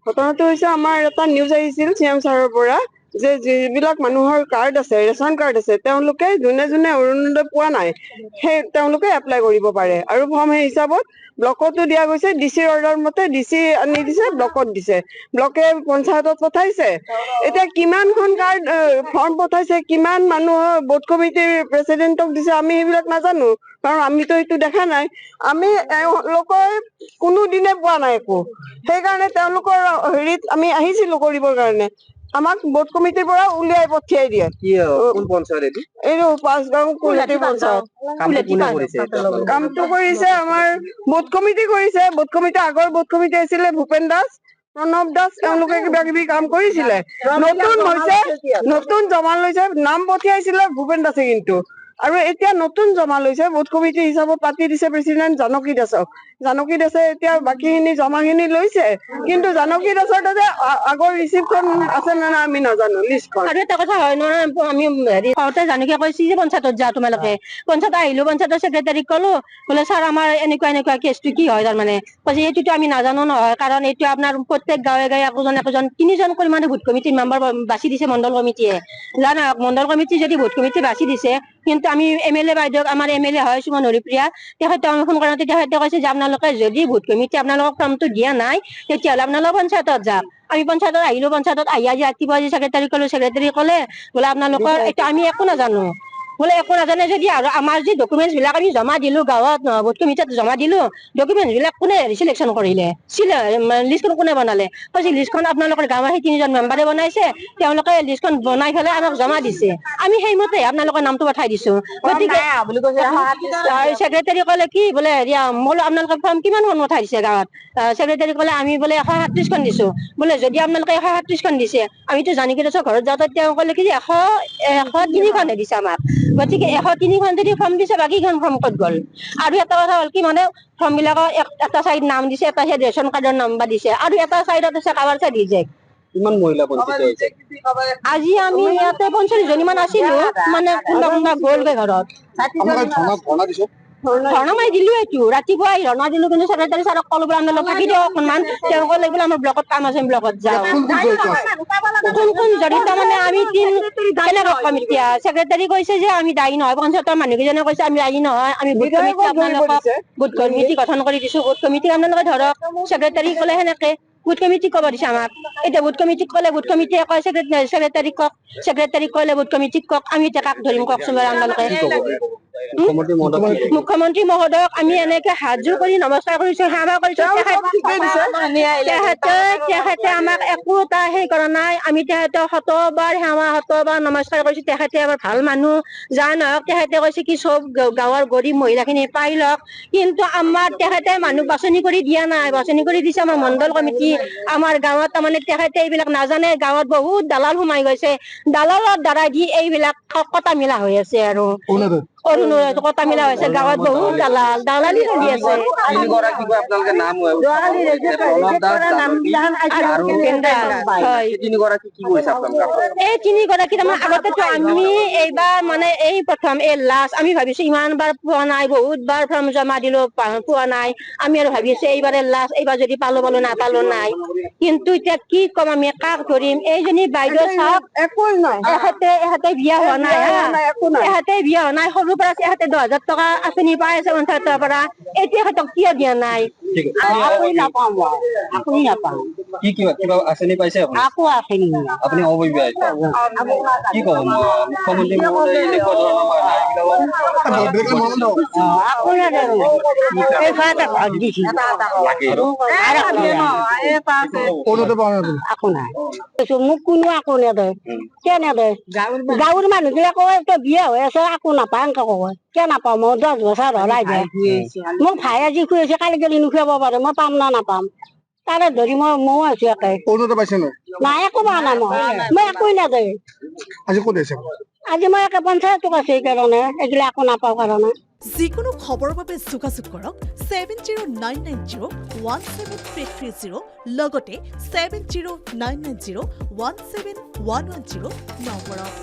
ঘটনাটো হৈছে আমাৰ এটা নিউজ আহিছিল চিএম ছাৰৰ পৰা যে যিবিলাক মানুহৰ কাৰ্ড আছে ৰেচন কাৰ্ড আছে তেওঁলোকে যোনে যোনে অৰুণোদয় পোৱা নাই সেই তেওঁলোকে এপ্লাই কৰিব পাৰে আৰু ফৰ্ম সেই হিচাপত ব্লকতো দিয়া গৈছে ডিচিৰ অৰ্ডাৰ মতে ডিচি আনি দিছে ব্লকত দিছে ব্লকে পঞ্চায়তত পঠাইছে এতিয়া কিমানখন কাৰ্ড ফৰ্ম পঠাইছে কিমান মানুহৰ বুথ কমিটিৰ প্ৰেচিডেণ্টক দিছে আমি সেইবিলাক নাজানো কাৰণ আমিতো এইটো দেখা নাই আমি এওঁলোকৰ কোনো দিনে পোৱা নাই একো সেইকাৰণে তেওঁলোকৰ হেৰিত আমি আহিছিলো কৰিবৰ কাৰণে আমাক বুথ কমিটিৰ পৰা উলিয়াই পঠিয়াই দিয়ে কোন পঞ্চায়ত এইটো পাঁচগাঁও কুলতি পঞ্চায়ত কামটো কৰিছে আমাৰ বুথ কমিটি কৰিছে বুথ কমিটি আগৰ বুথ কমিটি আছিলে ভূপেন দাস প্ৰণৱ দাস তেওঁলোকে কিবা কিবি কাম কৰিছিলে নতুন হৈছে নতুন জমা লৈছে নাম পঠিয়াইছিলে ভূপেন দাসে কিন্তু আৰু এতিয়া নতুন জমা লৈছে বুথ কমিটি হিচাপত পাতি দিছে প্ৰেচিডেণ্ট জানকী দাসক জানকী দাসে এতিয়া বাকীখিনি জমাখিনি লৈছে কিন্তু জানকী দাসৰ তাতে আগৰ ৰিচিপ্টখন আছে নে নাই আমি নাজানো লিষ্টখন আৰু এটা কথা হয় নহয় আমি হেৰি কওঁতে জানকীয়ে কৈছে যে পঞ্চায়তত যা তোমালোকে পঞ্চায়ত আহিলো পঞ্চায়তৰ ছেক্ৰেটাৰীক ক'লো বোলে ছাৰ আমাৰ এনেকুৱা কেছটো কি হয় তাৰমানে কৈছে এইটোতো আমি নাজানো নহয় কাৰণ এইটো আপোনাৰ প্ৰত্যেক গাঁৱে গাঁৱে একোজন তিনিজন কৰি মানে ভোট কমিটিৰ মেম্বাৰ বাছি দিছে মণ্ডল কমিটিয়ে জানা মণ্ডল কমিটি যদি ভোট কমিটি বাছি দিছে কিন্তু আমি MLA বাইদেউক আমাৰ MLA হয় সুমন হৰিপ্ৰিয়া তেখেতে আমি ফোন কৰোঁতে তেখেতে কৈছে যে আপোনালোকে যদি ভোট কমিটি আপোনালোকক ফৰ্মটো দিয়া নাই তেতিয়াহ'লে আপোনালোক পঞ্চায়তত যাওক আমি পঞ্চায়তত আহিলো পঞ্চায়তত আহি আজি ৰাতিপুৱা আজি ছেক্ৰেটাৰী ক'লো ছেক্ৰেটাৰী ক'লে বোলে আপোনালোকৰ এইটো আমি একো নাজানো বোলে একো নাজানে যদি আৰু আমাৰ যি ডকুমেণ্টছ বিলাক আমি জমা দিলো গাঁৱত ভোট কমিটিত জমা দিলো ডকুমেণ্টছ বিলাক কোনে চিলেকশ্যন কৰিলে লিষ্টখন কোনে বনালে কৈছে লিষ্টখন আপোনালোকৰ গাঁৱৰ সেই তিনিজন মেম্বাৰে বনাইছে তেওঁলোকে লিষ্টখন বনাই পেলাই আমাক জমা দিছে আমি সেইমতে আপোনালোকৰ নামটো পঠাই দিছো গতিকে ছেক্ৰেটাৰী ক'লে কি বোলে হেৰি বোলো আপোনালোকৰ ফৰ্ম কিমানখন পঠাই দিছে গাঁৱত ছেক্ৰেটাৰী ক'লে আমি বোলে 137খন দিছো বোলে যদি আপোনালোকে 137খন দিছে আমিতো জানকী দাসৰ ঘৰত যাওঁতে তেওঁ ক'লে কি 103খনহে দিছে আমাক গতিকে 103খন যদি ফৰ্ম দিছে বাকীখন ফৰ্ম ক'ত গ'ল আৰু এটা কথা হ'ল কি মানে ফৰ্ম বিলাকৰ এটা চাইড নাম দিছে এটা চাইড ৰেচন কাৰ্ডৰ নাম্বাৰ দিছে আৰু এটা চাইডত আছে কাবাৰ চাইড ৰিজেক্ট কিমান মহিলা বঞ্চিত হৈছে আজি আমি ইয়াতে 45 মান আছিলো মানে কোনোবা গ'লগৈ ঘৰত ধৰ্ণা মাৰি দিলো এইটো ৰাতিপুৱা ধৰ্ণা দিলো কিন্তু ছেক্ৰেটাৰী ছাৰক ক'লো বোলে আপোনালোক থাকি দিয়ক অকণমান তেওঁ ক'লে বোলে আমাৰ ব্লকত কাম আছে ব্লকত যাওঁ কোন জড়িত মানে আমি কেনেকৈ কম এতিয়া ছেক্ৰেটাৰী কৈছে যে আমি দায়ী নহয় পঞ্চায়তৰ মানুহকেইজনে কৈছে আমি দায়ী নহয় আমি বুথ কমিটি আপোনালোকক বুথ কমিটি গঠন কৰি দিছো বুথ কমিটি আপোনালোকে ধৰক ছেক্ৰেটাৰী ক'লে সেনেকে বুথ কমিটি ক'ব দিছে আমাক এতিয়া বুথ কমিটিক ক'লে বুথ কমিটিয়ে কয় ছেক্ৰেটাৰীক কওক ছেক্ৰেটাৰীক ক'লে বুথ কমিটিক কওক আমি এতিয়া কাক ধৰিম কওকচোন বাৰু আপোনালোকে মুখ্যমন্ত্ৰী মহোদয়ক আমি এনেকে হাতযোৰ কৰি নমস্কাৰ কৰিছো সেৱা কৰিছো তেখেতে আমাক একো এটা সেই কৰা নাই আমি তেখেতক শতবাৰ নমস্কাৰ কৰিছো তেখেতে আমাৰ ভাল মানুহ যাৰ নহওক তেখেতে কৈছে কি চব গাঁৱৰ গৰীব মহিলাখিনি পাই লওক কিন্তু আমাৰ তেখেতে মানুহ বাছনি কৰি দিয়া নাই বাছনি কৰি দিছে আমাৰ মণ্ডল কমিটি আমাৰ গাঁৱত তাৰমানে তেখেতে এইবিলাক নাজানে গাঁৱত বহুত দালাল সোমাই গৈছে দালালৰ দ্বাৰা দি এইবিলাক কটা মিলা হৈ আছে আৰু কটা মিলা হৈছে গাঁৱত বহুত দালালি চলি আছে এই তিনিগৰাকী তাৰমানে আগতেতো আমি এইবাৰ মানে এই প্ৰথম এই লাষ্ট আমি ভাবিছো ইমান বাৰ পোৱা নাই বহুত বাৰ ফৰ্ম জমা দিলো পোৱা নাই আমি আৰু ভাবিছো এইবাৰে লাষ্ট এইবাৰ যদি পালো নাপালো নাই কিন্তু এতিয়া কি কম আমি কাক ধৰিম এইজনী বাইদেউ চাওক এহেঁতে বিয়া হোৱা নাই এহেঁতে বিয়া হোৱা নাই সৰুৰ পৰা এহেঁতে 10,000 টকা আঁচনি পাই আছে পঞ্চায়তৰ পৰা এতিয়া সিহঁতক কিয় দিয়া নাই আঁচনি পাইছে আপুনি অবিবাহিত কি ক'ব মুখ্যমন্ত্ৰী মহোদয় এনেকুৱা মোক কোনো একো নেদে কিয় নেদে গাঁৱৰ মানুহবিলাকো বিয়া হৈ আছে একো নাপায় এনেকে কয় কিয় নাপাওঁ মই 10 বছৰ হলাই যায় মোক ভাই আজি খুৱাইছে কালি গেলি নুখুৱাব পাৰে মই পাম না নাপাম তাৰে ধৰি ময়ো আছো একে নাই একো পোৱা নাই মই একোৱে নেদে আজি মই একে পঞ্চায়তক আছো সেইকাৰণে এইগিলা একো নাপাওঁ কাৰণে যিকোনো খবৰৰ বাবে যোগাযোগ কৰক 7099017330 লগতে 7099017110 নম্বৰত।